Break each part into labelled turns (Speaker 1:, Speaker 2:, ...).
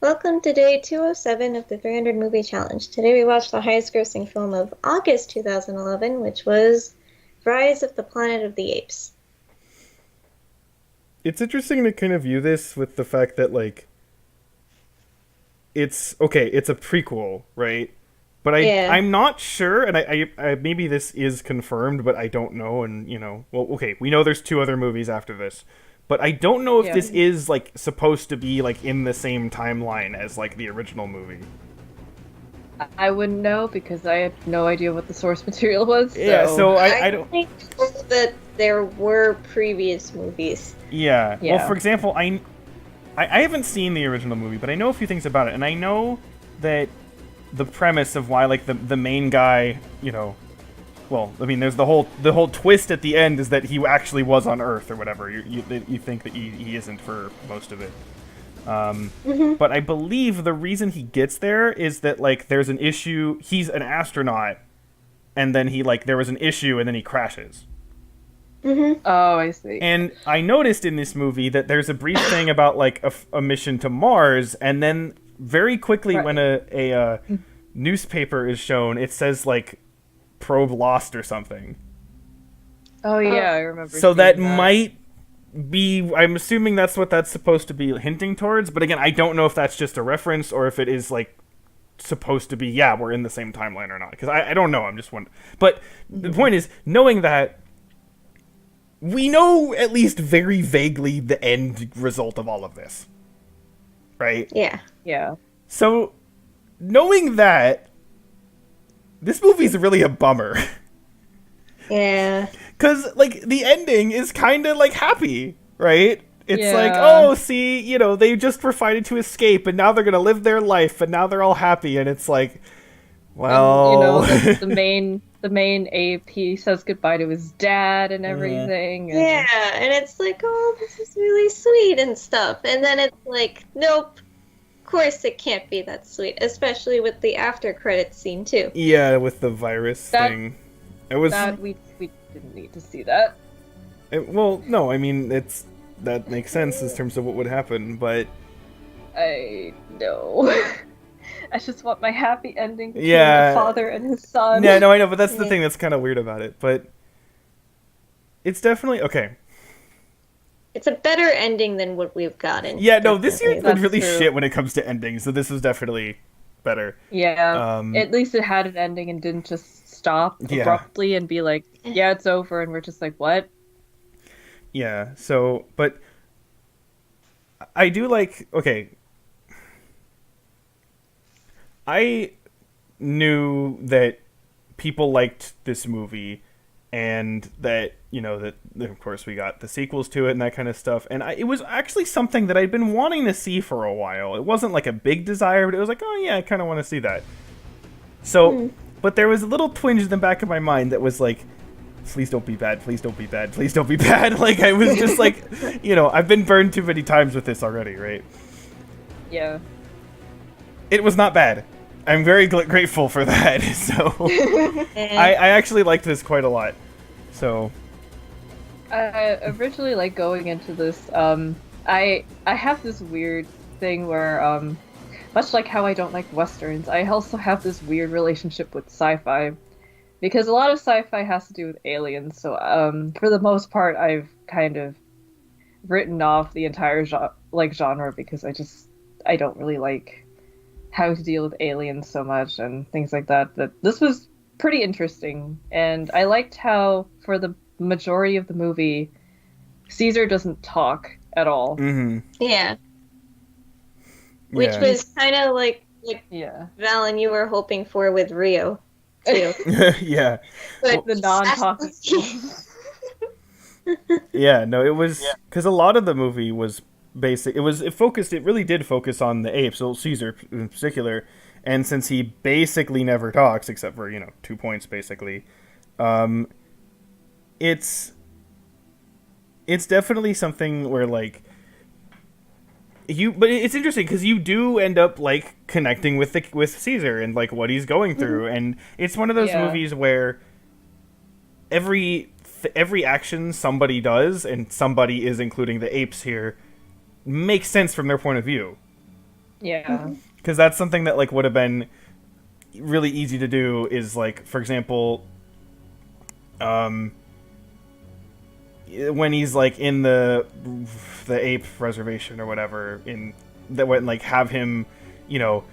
Speaker 1: Welcome to day 207 of the 300 Movie Challenge. Today we watched the highest grossing film of August 2011, which was Rise of the Planet of the Apes.
Speaker 2: It's interesting to kind of view this with the fact that it's a prequel, right? But
Speaker 1: Yeah.
Speaker 2: I'm not sure, and I maybe this is confirmed, but I don't know. And well, okay, we know there's two other movies after this, but I don't know if
Speaker 3: Yeah.
Speaker 2: this is supposed to be in the same timeline as the original movie.
Speaker 3: I wouldn't know because I had no idea what the source material was.
Speaker 2: Yeah, so I
Speaker 1: I
Speaker 2: don't.
Speaker 1: think that there were previous movies.
Speaker 2: Yeah.
Speaker 3: Yeah.
Speaker 2: Well, for example, I haven't seen the original movie, but I know a few things about it, and I know that the premise of why the main guy, well, I mean, there's the whole twist at the end is that he actually was on Earth or whatever. You think that he isn't for most of it. But I believe the reason he gets there is that there's an issue. He's an astronaut, and then there was an issue, and then he crashes.
Speaker 3: Oh, I see.
Speaker 2: And I noticed in this movie that there's a brief thing about a mission to Mars, and then very quickly
Speaker 3: Right.
Speaker 2: when a newspaper is shown, it says probe lost or something.
Speaker 3: Oh yeah, I remember.
Speaker 2: So
Speaker 3: seeing
Speaker 2: that might be. I'm assuming that's what that's supposed to be hinting towards. But again, I don't know if that's just a reference or if it is supposed to be. Yeah, we're in the same timeline or not. Because I don't know. I'm just wondering. But the point is, knowing that. We know at least very vaguely the end result of all of this. Right?
Speaker 1: Yeah.
Speaker 3: Yeah.
Speaker 2: So, knowing that, this movie's really a bummer.
Speaker 1: Yeah.
Speaker 2: Because, the ending is kind of, happy, right? It's
Speaker 3: Yeah.
Speaker 2: oh, see, they just were fighting to escape, and now they're going to live their life, and now they're all happy, and it's well...
Speaker 3: And, the main ape, he says goodbye to his dad and everything. And
Speaker 1: Yeah, and it's oh, this is really sweet and stuff. And then it's nope, of course it can't be that sweet, especially with the after credits scene too.
Speaker 2: Yeah, with the virus
Speaker 3: That-
Speaker 2: thing. It was...
Speaker 3: that we didn't need to see that.
Speaker 2: well, no, I mean, that makes sense in terms of what would happen, but...
Speaker 3: I know. I just want my happy ending between
Speaker 2: Yeah.
Speaker 3: the father and his son.
Speaker 2: Yeah, no, I know, but that's the
Speaker 1: Yeah.
Speaker 2: thing that's kind of weird about it. But it's definitely okay.
Speaker 1: It's a better ending than what we've gotten.
Speaker 2: Yeah, no, this year's
Speaker 1: definitely.
Speaker 2: been really
Speaker 3: That's true.
Speaker 2: shit when it comes to endings, so this was definitely better.
Speaker 3: Yeah.
Speaker 2: Um,
Speaker 3: At least it had an ending and didn't just stop
Speaker 2: Yeah.
Speaker 3: abruptly and be like, yeah, it's over, and we're just like, what?
Speaker 2: Yeah, so, but I do okay. I knew that people liked this movie and that, that of course we got the sequels to it and that kind of stuff. And it was actually something that I'd been wanting to see for a while. It wasn't a big desire, but it was oh yeah, I kind of want to see that. So, but there was a little twinge in the back of my mind that was please don't be bad, please don't be bad, please don't be bad. I was just I've been burned too many times with this already, right?
Speaker 3: Yeah.
Speaker 2: It was not bad. I'm very grateful for that. So I actually liked this quite a lot. So
Speaker 3: Originally, going into this, I have this weird thing where, much like how I don't like westerns, I also have this weird relationship with sci-fi, because a lot of sci-fi has to do with aliens. So, for the most part, I've kind of written off the entire genre because I don't really like how to deal with aliens so much and things like that. But this was pretty interesting, and I liked how for the majority of the movie, Caesar doesn't talk at all.
Speaker 1: Yeah. Which
Speaker 2: yeah.
Speaker 1: was kind of like
Speaker 3: Yeah,
Speaker 1: Valen, you were hoping for with Rio too.
Speaker 2: Yeah.
Speaker 1: But
Speaker 3: the non-talking.
Speaker 2: Yeah, no, it was because a lot of the movie was basic. It really did focus on the apes, well, Caesar in particular, and since he basically never talks except for 2 points basically, it's definitely something where but it's interesting because you do end up connecting with Caesar and what he's going through, and it's one of those
Speaker 3: Yeah.
Speaker 2: movies where every action somebody does, and somebody is including the apes here, makes sense from their point of view.
Speaker 3: Yeah.
Speaker 2: Because that's something that like would have been really easy to do. Is like, for example, um, when he's like in the ape reservation or whatever, in that would like have him, you know,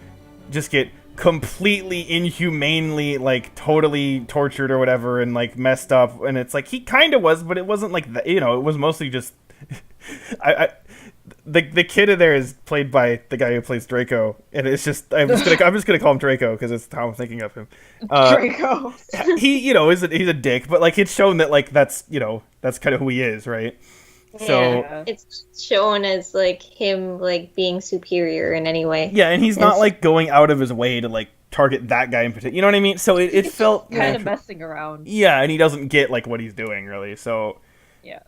Speaker 2: just get completely inhumanely like totally tortured or whatever and like messed up, and it's like he kind of was, but it wasn't like that, you know, it was mostly just I the kid in there is played by the guy who plays Draco, and it's just I'm just gonna call him Draco because it's how I'm thinking of him.
Speaker 3: Draco.
Speaker 2: He, you know, he's a dick, but like it's shown that like that's, you know, that's kind of who he is, right? So
Speaker 1: Yeah, it's shown as like him like being superior in any way.
Speaker 2: yeah, and he's not like going out of his way to like target that guy in particular. You know what I mean? So it felt
Speaker 3: Kind of messing around.
Speaker 2: yeah, and he doesn't get like what he's doing really. So
Speaker 3: Yeah.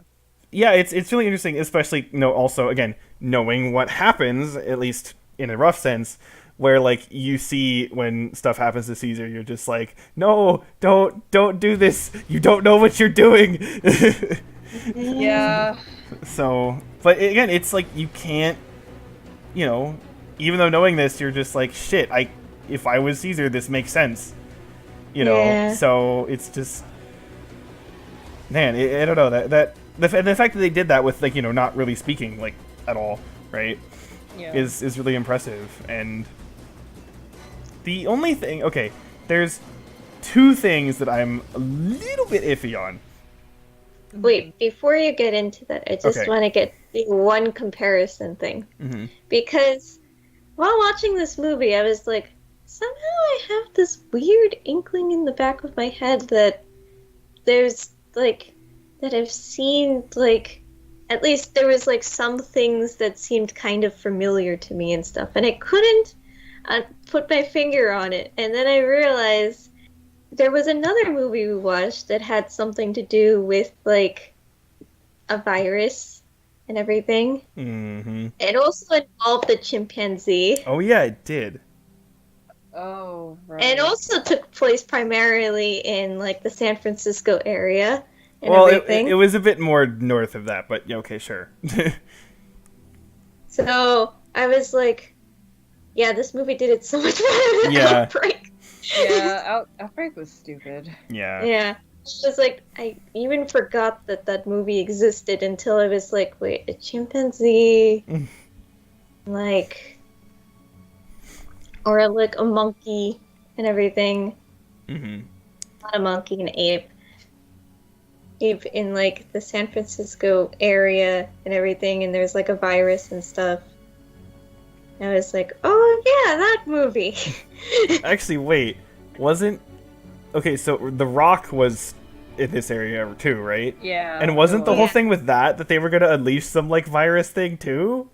Speaker 2: yeah, it's really interesting, especially, you know, also again knowing what happens, at least in a rough sense, where like you see when stuff happens to Caesar, you're just like, no, don't do this. You don't know what you're doing.
Speaker 3: Yeah.
Speaker 2: So, but again, it's like you can't, you know, even though knowing this, you're just like, shit. If I was Caesar, this makes sense. You know,
Speaker 1: Yeah.
Speaker 2: so it's just, man, I don't know the fact that they did that with like, you know, not really speaking like at all, right,
Speaker 3: Yeah.
Speaker 2: is really impressive. And the only thing, okay, there's two things that I'm a little bit iffy on.
Speaker 1: Wait, before you get into that, I just
Speaker 2: Okay.
Speaker 1: want to get the one comparison thing.
Speaker 2: Mm-hmm.
Speaker 1: Because while watching this movie, I was like, somehow I have this weird inkling in the back of my head that there's like, that I've seen, like, at least there was like some things that seemed kind of familiar to me and stuff. And I couldn't put my finger on it. And then I realized there was another movie we watched that had something to do with like a virus and everything.
Speaker 2: Mm-hmm.
Speaker 1: It also involved the chimpanzee.
Speaker 2: Oh yeah, it did.
Speaker 3: Oh, right.
Speaker 1: And it also took place primarily in like the San Francisco area and
Speaker 2: Well,
Speaker 1: everything.
Speaker 2: it was a bit more north of that, but yeah, okay, sure.
Speaker 1: So I was like, yeah, this movie did it so much better than
Speaker 2: Yeah.
Speaker 1: Outbreak.
Speaker 3: Yeah, Outbreak was stupid.
Speaker 2: Yeah.
Speaker 1: Yeah. It was like, I even forgot that that movie existed until I was like, wait, a chimpanzee? Like, or like a monkey and everything.
Speaker 2: Mm-hmm.
Speaker 1: Not a monkey, an ape. Ape in like the San Francisco area and everything, and there's like a virus and stuff. And I was like, oh yeah, that movie.
Speaker 2: Actually, wait, wasn't okay? So The Rock was in this area too, right?
Speaker 3: Yeah.
Speaker 2: And wasn't the whole
Speaker 1: Yeah.
Speaker 2: thing with that they were gonna unleash some like virus thing too?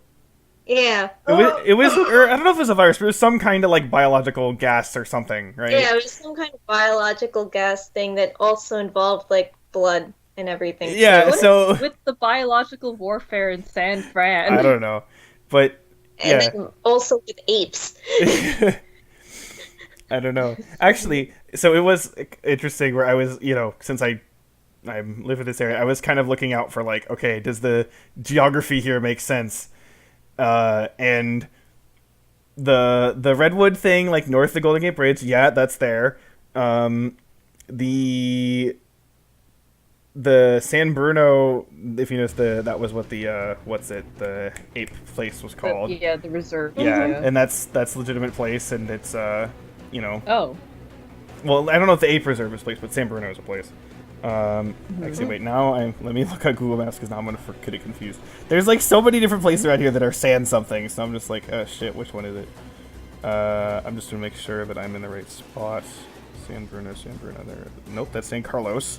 Speaker 1: Yeah.
Speaker 2: It was or, I don't know if it was a virus, but it was some kind of like biological gas or something, right?
Speaker 1: Yeah, it was some kind of biological gas thing that also involved like blood and everything.
Speaker 2: Yeah,
Speaker 1: too.
Speaker 2: so
Speaker 3: With the biological warfare in San Fran.
Speaker 2: I don't know, but
Speaker 1: And
Speaker 2: yeah.
Speaker 1: then also with apes.
Speaker 2: I don't know. Actually, so it was interesting where I was, you know, since I live in this area, I was kind of looking out for like, okay, does the geography here make sense? And the Redwood thing, like north of the Golden Gate Bridge, yeah, that's there. The San Bruno, if you notice, that was what the the ape place was called.
Speaker 3: The reserve.
Speaker 2: Yeah, and that's legitimate place, and it's you know,
Speaker 3: Oh.
Speaker 2: well, I don't know if the ape reserve is a place, but San Bruno is a place. Actually, wait, now let me look at Google Maps because now I'm gonna get it confused. There's like so many different places around here that are San something, so I'm just like, oh shit, which one is it? I'm just gonna make sure that I'm in the right spot. San Bruno, there. Nope, that's San Carlos.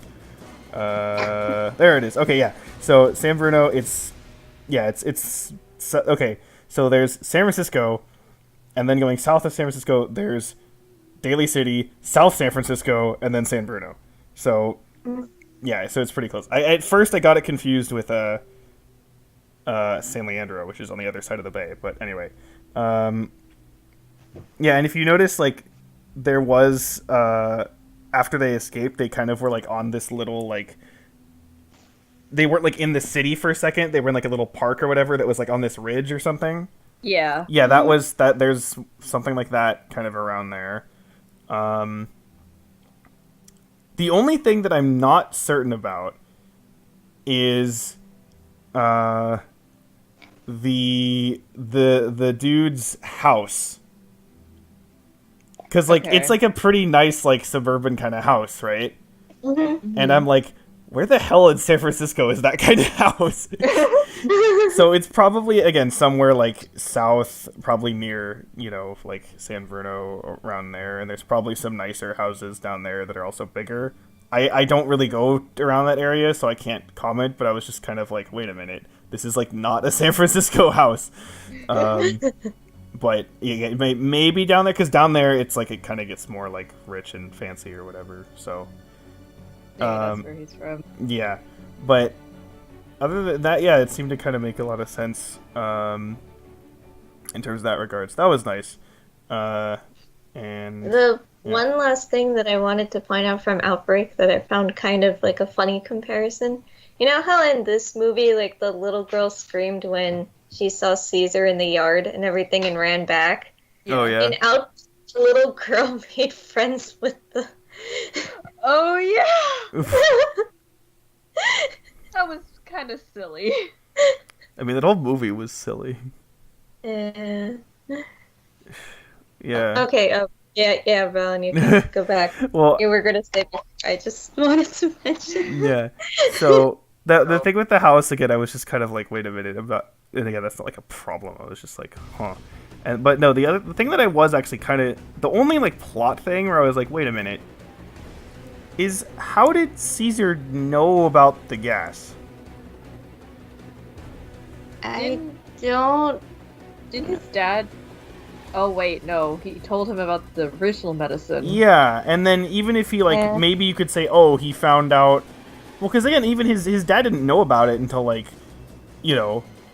Speaker 2: There it is. Okay, yeah. So San Bruno, it's okay. So there's San Francisco, and then going south of San Francisco, there's Daly City, South San Francisco, and then San Bruno. So yeah, so it's pretty close. At first I got it confused with San Leandro, which is on the other side of the bay. But anyway, yeah, and if you notice, like there was after they escaped, they kind of were like on this little like. They weren't like in the city for a second. They were in like a little park or whatever that was like on this ridge or something.
Speaker 3: Yeah.
Speaker 2: Yeah, that was that. There's something like that kind of around there. The only thing that I'm not certain about is uh, the dude's house, because like it's
Speaker 3: Okay.
Speaker 2: like a pretty nice like suburban kind of house, right?
Speaker 1: Mhm.
Speaker 2: And I'm like, where the hell in San Francisco is that kind of house? So it's probably again somewhere like south, probably near like San Bruno around there, and there's probably some nicer houses down there that are also bigger. I don't really go around that area, so I can't comment. But I was just kind of like, wait a minute, this is like not a San Francisco house. But yeah, maybe down there, because down there it's like it kind of gets more like rich and fancy or whatever. So
Speaker 3: Maybe that's
Speaker 2: um,
Speaker 3: where he's from.
Speaker 2: yeah, but other than that, yeah, it seemed to kind of make a lot of sense in terms of that regards. That was nice. And
Speaker 1: The
Speaker 2: yeah,
Speaker 1: one last thing that I wanted to point out from Outbreak that I found kind of like a funny comparison. You know how in this movie, like the little girl screamed when she saw Caesar in the yard and everything and ran back?
Speaker 2: oh
Speaker 3: Yeah.
Speaker 2: yeah,
Speaker 1: In Out, the little girl made friends with the.
Speaker 3: Oh yeah. That was kind of silly.
Speaker 2: I mean that whole movie was silly.
Speaker 1: Uh,
Speaker 2: Yeah.
Speaker 1: okay, yeah, Ron, you can go back.
Speaker 2: Well,
Speaker 1: You were gonna say, I just wanted to mention.
Speaker 2: yeah. So the thing with the house again, I was just kind of like, wait a minute, I'm not. And again, that's not like a problem. I was just like, huh. And but no, the thing that I was actually kind of the only like plot thing where I was like, wait a minute, is how did Caesar know about the gas?
Speaker 1: I
Speaker 3: Didn't
Speaker 1: don't.
Speaker 3: didn't his dad? Oh wait, no. He told him about the original medicine.
Speaker 2: Yeah, and then even if he like
Speaker 1: Yeah.
Speaker 2: maybe you could say, oh, he found out. Well, because again, even his dad didn't know about it until like,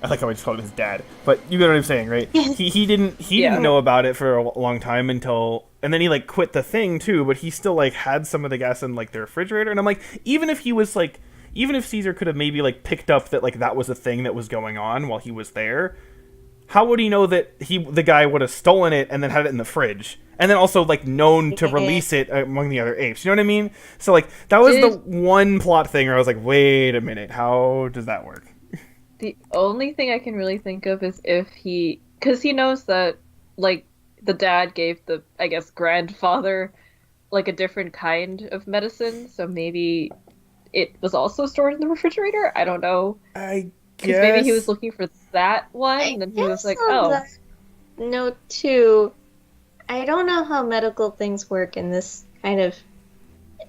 Speaker 2: I like how I just called him his dad, but you get what I'm saying, right? He didn't
Speaker 3: Yeah.
Speaker 2: know about it for a long time until, and then he like quit the thing too, but he still like had some of the gas in like the refrigerator, and I'm like, even if he was like, even if Caesar could have maybe like picked up that like that was a thing that was going on while he was there, how would he know that the guy would have stolen it and then had it in the fridge? And then also like known to release it among the other apes. You know what I mean? So like that was the one plot thing where I was like, wait a minute, how does that work?
Speaker 3: The only thing I can really think of is if because he knows that, like, the dad gave the, I guess, grandfather, like, a different kind of medicine, so maybe it was also stored in the refrigerator? I don't know.
Speaker 2: I
Speaker 3: Because
Speaker 2: guess
Speaker 3: maybe he was looking for that one,
Speaker 1: I
Speaker 3: and then he was
Speaker 1: guess
Speaker 3: like,
Speaker 1: on
Speaker 3: oh,
Speaker 1: that note too, I don't know how medical things work in this kind of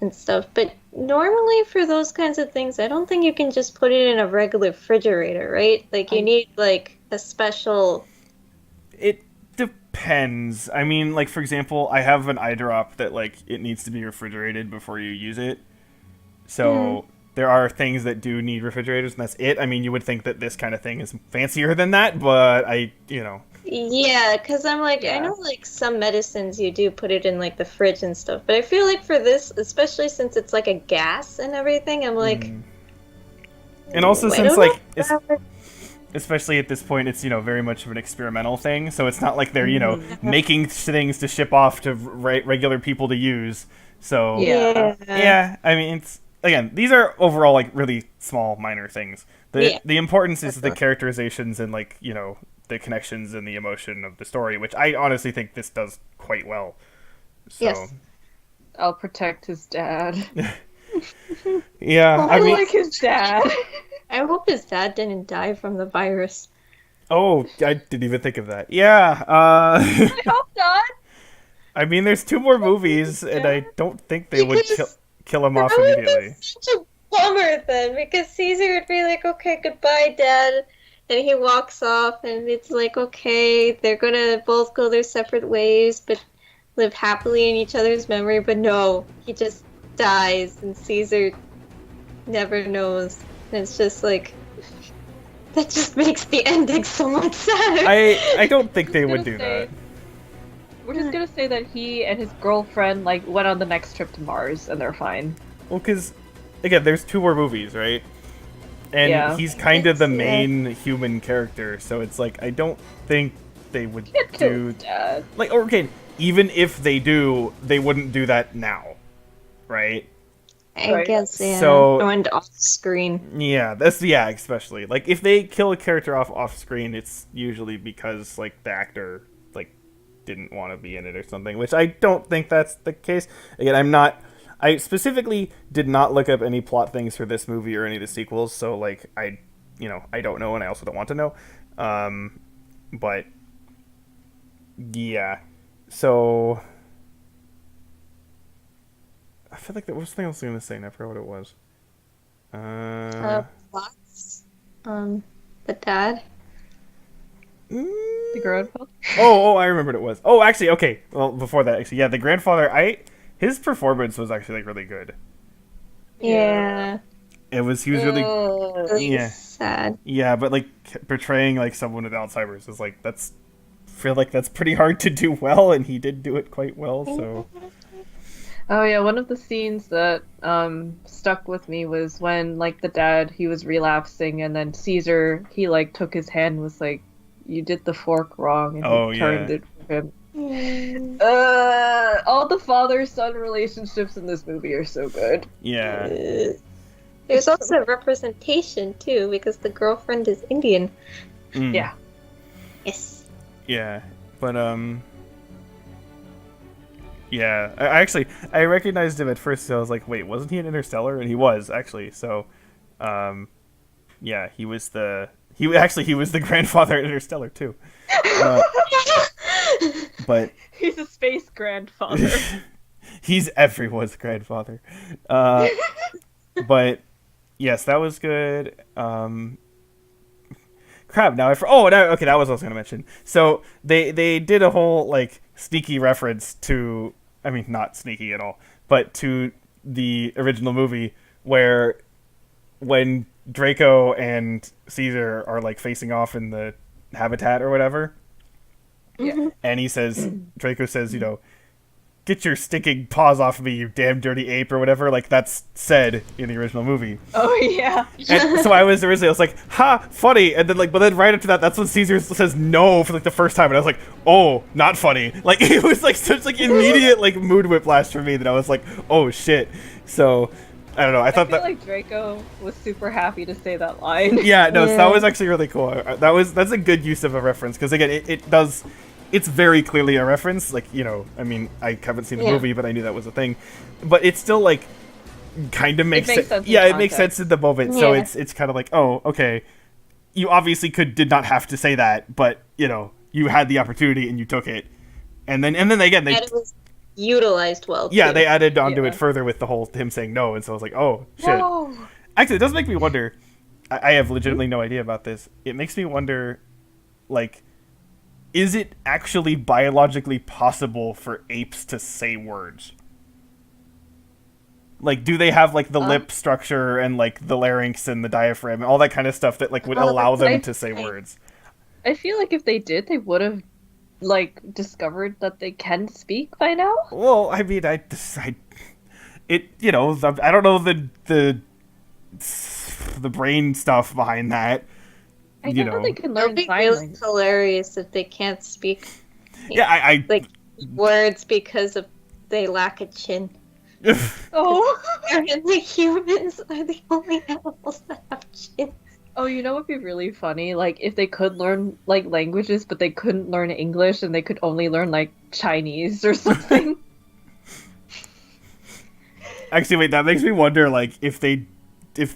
Speaker 1: and stuff, but normally for those kinds of things, I don't think you can just put it in a regular refrigerator, right? Like you need like a special.
Speaker 2: it depends. I mean, like for example, I have an eye drop that like it needs to be refrigerated before you use it. So there are things that do need refrigerators, and that's it. I mean, you would think that this kind of thing is fancier than that, but
Speaker 1: Yeah, because I'm like, I
Speaker 3: Yeah.
Speaker 1: know like some medicines you do put it in like the fridge and stuff, but I feel like for this, especially since it's like a gas and everything, I'm like,
Speaker 2: and also
Speaker 1: I
Speaker 2: since
Speaker 1: don't know
Speaker 2: like especially at this point, it's very much of an experimental thing. So it's not like they're making things to ship off to regular people to use. So
Speaker 3: Yeah.
Speaker 2: yeah, I mean, it's again, these are overall like really small, minor things. The importance is the characterizations and like the connections and the emotion of the story, which I honestly think this does quite well. So
Speaker 1: Yes.
Speaker 3: I'll protect his dad.
Speaker 2: yeah, I
Speaker 3: I
Speaker 2: mean,
Speaker 3: like his dad.
Speaker 1: I hope his dad didn't die from the virus.
Speaker 2: oh, I didn't even think of that. Yeah,
Speaker 3: I hope not.
Speaker 2: I mean, there's 2 more movies, and I don't think they would
Speaker 1: Because
Speaker 2: kill him off
Speaker 1: that would
Speaker 2: immediately.
Speaker 1: be such a bummer then, because Caesar would be like, okay, goodbye, Dad. And he walks off, and it's like, okay, they're gonna both go their separate ways, but live happily in each other's memory. But no, he just dies, and Caesar never knows. And it's just like, that just makes the ending so much sadder.
Speaker 2: I don't think they would
Speaker 3: gonna
Speaker 2: do
Speaker 3: say-
Speaker 2: that.
Speaker 3: We're just gonna say that he and his girlfriend like went on the next trip to Mars and they're fine.
Speaker 2: Well, because again, there's 2 more movies, right? And
Speaker 3: Yeah.
Speaker 2: he's kind of the
Speaker 1: Yeah.
Speaker 2: main human character, so it's like I don't think they would
Speaker 3: Can't kill
Speaker 2: do
Speaker 3: his dad.
Speaker 2: like, or okay, even if they do, they wouldn't do that now, right?
Speaker 1: I
Speaker 3: Right.
Speaker 1: guess, yeah.
Speaker 2: So-
Speaker 1: I went off screen.
Speaker 2: Yeah, especially like if they kill a character off screen, it's usually because like the actor like didn't want to be in it or something, which I don't think that's the case. Again, I specifically did not look up any plot things for this movie or any of the sequels, so like I don't know, and I also don't want to know. But yeah, so I feel like there was something else I was gonna say, and I forgot what it was.
Speaker 1: Plots. The dad.
Speaker 3: The grandpa.
Speaker 2: Oh, I remember what it was. Oh, actually, okay. Well, before that, actually, yeah, the grandfather. His performance was actually like really good.
Speaker 1: Yeah.
Speaker 2: He was really,
Speaker 1: Really
Speaker 2: yeah,
Speaker 1: sad.
Speaker 2: yeah, but like portraying like someone with Alzheimer's is like I feel like that's pretty hard to do well, and he did do it quite well. So
Speaker 3: Oh yeah, one of the scenes that stuck with me was when like the dad, he was relapsing, and then Caesar, he like took his hand and was like, "You did the fork wrong," and
Speaker 2: Oh,
Speaker 3: he turned
Speaker 2: yeah.
Speaker 3: it for him. All the father-son relationships in this movie are so good.
Speaker 2: yeah,
Speaker 1: There's also representation too, because the girlfriend is Indian.
Speaker 2: Mm.
Speaker 3: Yeah.
Speaker 1: Yes.
Speaker 2: yeah, but yeah, I recognized him at first. So I was like, wait, wasn't he in Interstellar? And he was actually. So, yeah, he was the grandfather in Interstellar too. But
Speaker 3: He's a space grandfather.
Speaker 2: he's everyone's grandfather. But yes, that was good. Crap! Now okay, that was what I was gonna mention. So they did a whole like sneaky reference to, I mean, not sneaky at all, but to the original movie where when Draco and Caesar are like facing off in the habitat or whatever,
Speaker 3: Yeah.
Speaker 2: and Draco says, "Get your stinking paws off of me, you damn dirty ape," or whatever. Like that's said in the original movie.
Speaker 3: Oh yeah.
Speaker 2: And so I was like, "Ha, funny!" And then but then right after that, that's when Caesar says no for like the first time, and I was like, "Oh, not funny!" Like it was like such like immediate like mood whiplash for me that I was like, "Oh shit!" So I don't know. I
Speaker 3: I
Speaker 2: thought
Speaker 3: feel
Speaker 2: that.
Speaker 3: like Draco was super happy to say that line.
Speaker 2: Yeah, no, so that
Speaker 1: Yeah.
Speaker 2: was actually really cool. That's a good use of a reference because again, it does. It's very clearly a reference. Like I mean, I haven't seen the
Speaker 1: Yeah.
Speaker 2: movie, but I knew that was a thing. But it's still like kind of makes
Speaker 3: makes
Speaker 2: sense.
Speaker 3: sense in
Speaker 2: Yeah, it makes
Speaker 3: context.
Speaker 2: sense in the moment. So
Speaker 1: Yeah.
Speaker 2: it's kind of like, oh, okay. You obviously did not have to say that, but you had the opportunity and you took it. And then again
Speaker 1: And it was utilized well.
Speaker 2: yeah,
Speaker 1: too.
Speaker 2: they added onto
Speaker 3: Yeah.
Speaker 2: it further with the whole him saying no, and so I was like, oh shit.
Speaker 3: No.
Speaker 2: Actually, it does make me wonder. I have legitimately no idea about this. It makes me wonder, like, is it actually biologically possible for apes to say words? Like, do they have like the lip structure and like the larynx and the diaphragm and all that kind of stuff that like would allow them
Speaker 3: I-
Speaker 2: to say words?
Speaker 3: I feel like if they did, they would have like discovered that they can speak by now.
Speaker 2: Well, I mean, I don't know the brain stuff behind that.
Speaker 3: I know they can learn
Speaker 1: It'd be
Speaker 3: sign
Speaker 1: really
Speaker 3: language.
Speaker 1: hilarious if they can't speak
Speaker 2: Yeah, I
Speaker 1: like words because they lack a chin.
Speaker 3: Oh.
Speaker 1: Apparently, humans are the only animals that have chins.
Speaker 3: Oh, you know what'd be really funny? Like if they could learn like languages, but they couldn't learn English, and they could only learn like Chinese or something.
Speaker 2: Actually, wait, that makes me wonder, like, if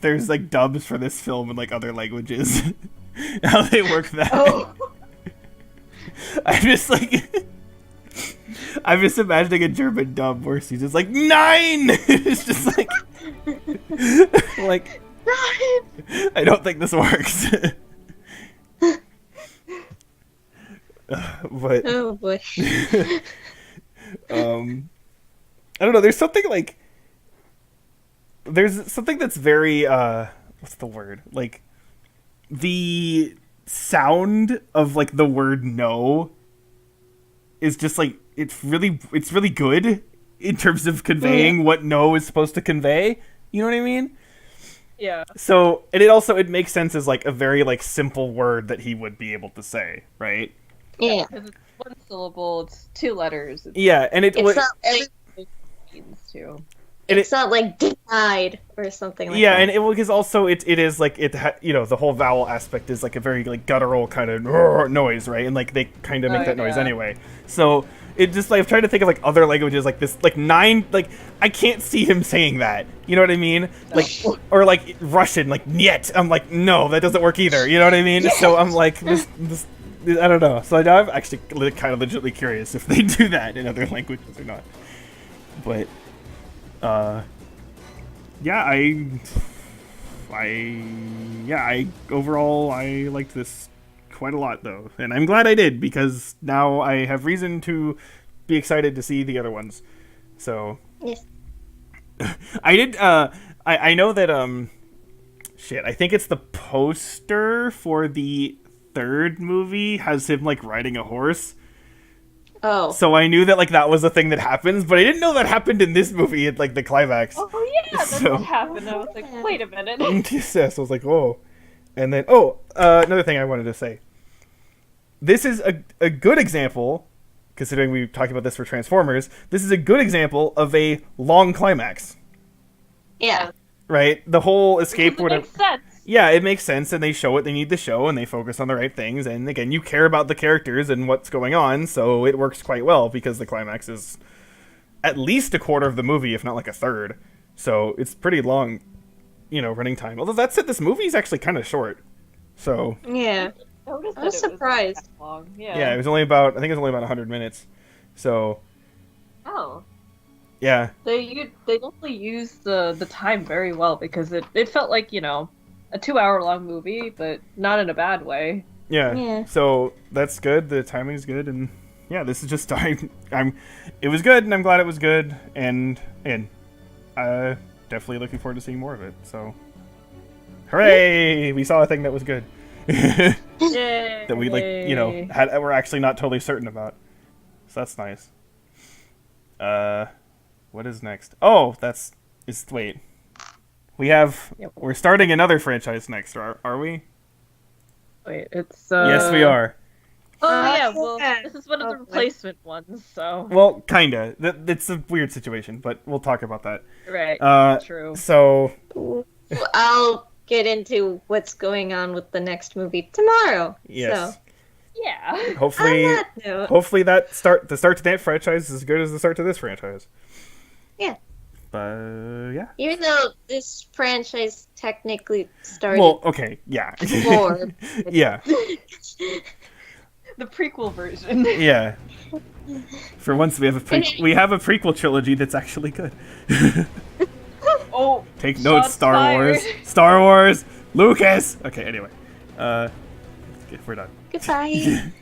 Speaker 2: there's like dubs for this film in like other languages, how they work that.
Speaker 3: Oh.
Speaker 2: I'm just like, I'm just imagining a German dub where she's just like 9. It's just like, like, I don't think this works. But
Speaker 1: Oh boy.
Speaker 2: I don't know. There's something like that's very what's the word? Like the sound of like the word no is just like it's really good in terms of conveying what no is supposed to convey. You know what I mean?
Speaker 3: Yeah.
Speaker 2: So, and it makes sense as like a very like simple word that he would be able to say, right?
Speaker 1: Yeah.
Speaker 3: Because it's one syllable, it's two letters.
Speaker 2: Yeah, and it
Speaker 1: It's
Speaker 2: was.
Speaker 1: not
Speaker 3: Everything means too.
Speaker 2: And
Speaker 1: it's not like denied or something like
Speaker 2: yeah,
Speaker 1: that.
Speaker 2: and it because also it is like the whole vowel aspect is like a very like guttural kind of noise, right? And like they kind of make that noise
Speaker 3: yeah.
Speaker 2: anyway. So it just like I'm trying to think of like other languages like this, like nine, like I can't see him saying that. You know what I mean? Like or like Russian, like niet. I'm like no, that doesn't work either. You know what I mean? So I'm like this I don't know. So now I'm actually kind of legitimately curious if they do that in other languages or not. But yeah, I overall I liked this quite a lot though, and I'm glad I did because now I have reason to be excited to see the other ones. So
Speaker 1: Yes.
Speaker 2: I did. I know that shit. I think it's the poster for the third movie has him like riding a horse.
Speaker 1: Oh.
Speaker 2: So I knew that like that was a thing that happens, but I didn't know that happened in this movie at like the climax.
Speaker 3: Oh yeah, that
Speaker 2: So-
Speaker 3: did happen. I was like, wait a minute.
Speaker 2: Yes, I was like, whoa. And then, another thing I wanted to say. This is a good example, considering we talked about this for Transformers, this is a good example of a long climax,
Speaker 1: Yeah.
Speaker 2: right? The whole escape
Speaker 3: It
Speaker 2: would
Speaker 3: makes sense.
Speaker 2: Yeah, it makes sense, and they show what they need to show, and they focus on the right things, and again, you care about the characters and what's going on, so it works quite well, because the climax is at least a quarter of the movie, if not like a third. So it's pretty long, running time. Although that said, this movie is actually kind of short. So
Speaker 1: Yeah.
Speaker 3: Noticed
Speaker 1: I
Speaker 3: that
Speaker 1: was
Speaker 3: it
Speaker 1: surprised.
Speaker 3: that long. Yeah.
Speaker 2: yeah, it was only about 100 minutes. So
Speaker 3: Oh.
Speaker 2: yeah,
Speaker 3: They definitely used the time very well because it felt like, a 2 hour long movie, but not in a bad way.
Speaker 2: yeah.
Speaker 1: Yeah.
Speaker 2: So that's good. The timing's good, and yeah, this is just it was good, and I'm glad it was good, and definitely looking forward to seeing more of it. So hooray! We saw a thing that was good.
Speaker 3: Yay!
Speaker 2: That we we're actually not totally certain about. So that's nice. What is next? Oh, wait. We're starting another franchise next, are we?
Speaker 3: Wait, it's
Speaker 2: Yes, we are.
Speaker 3: Oh yeah, well,
Speaker 1: yeah.
Speaker 3: this is one of the
Speaker 1: Oh, boy.
Speaker 3: replacement ones, so
Speaker 2: Well, kinda. It's a weird situation, but we'll talk about that.
Speaker 3: right. True.
Speaker 2: So
Speaker 1: I'll get into what's going on with the next movie tomorrow.
Speaker 2: yes,
Speaker 1: So,
Speaker 3: Yeah.
Speaker 2: hopefully,
Speaker 1: on that note,
Speaker 2: hopefully the start to that franchise is as good as the start to this franchise.
Speaker 1: Yeah.
Speaker 2: But yeah.
Speaker 1: even though this franchise technically started
Speaker 2: Well, okay, yeah.
Speaker 1: before,
Speaker 2: Yeah.
Speaker 3: The prequel version.
Speaker 2: Yeah. For once, we have a prequel trilogy that's actually good.
Speaker 3: Oh.
Speaker 2: Take notes,
Speaker 3: shots
Speaker 2: Star
Speaker 3: fired.
Speaker 2: Wars. Star Wars. Lucas. Okay. Anyway, we're done.
Speaker 1: goodbye.